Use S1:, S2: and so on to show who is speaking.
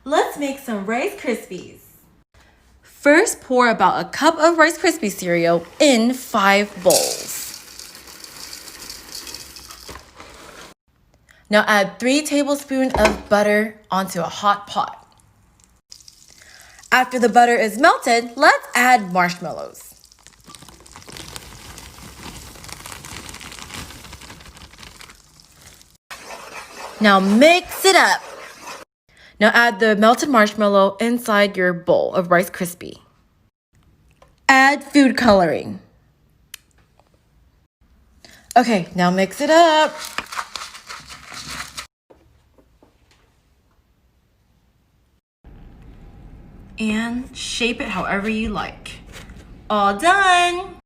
S1: Let's make some Rice Krispies. First, pour about a cup of Rice Krispie cereal in 5 bowls. Now add 3 tablespoons of butter onto a hot pot. After the butter is melted, let's add marshmallows. Now mix it up. Now add the melted marshmallow inside your bowl of Rice Krispie. Add food coloring. Okay, now mix it up. And shape it however you like. All done!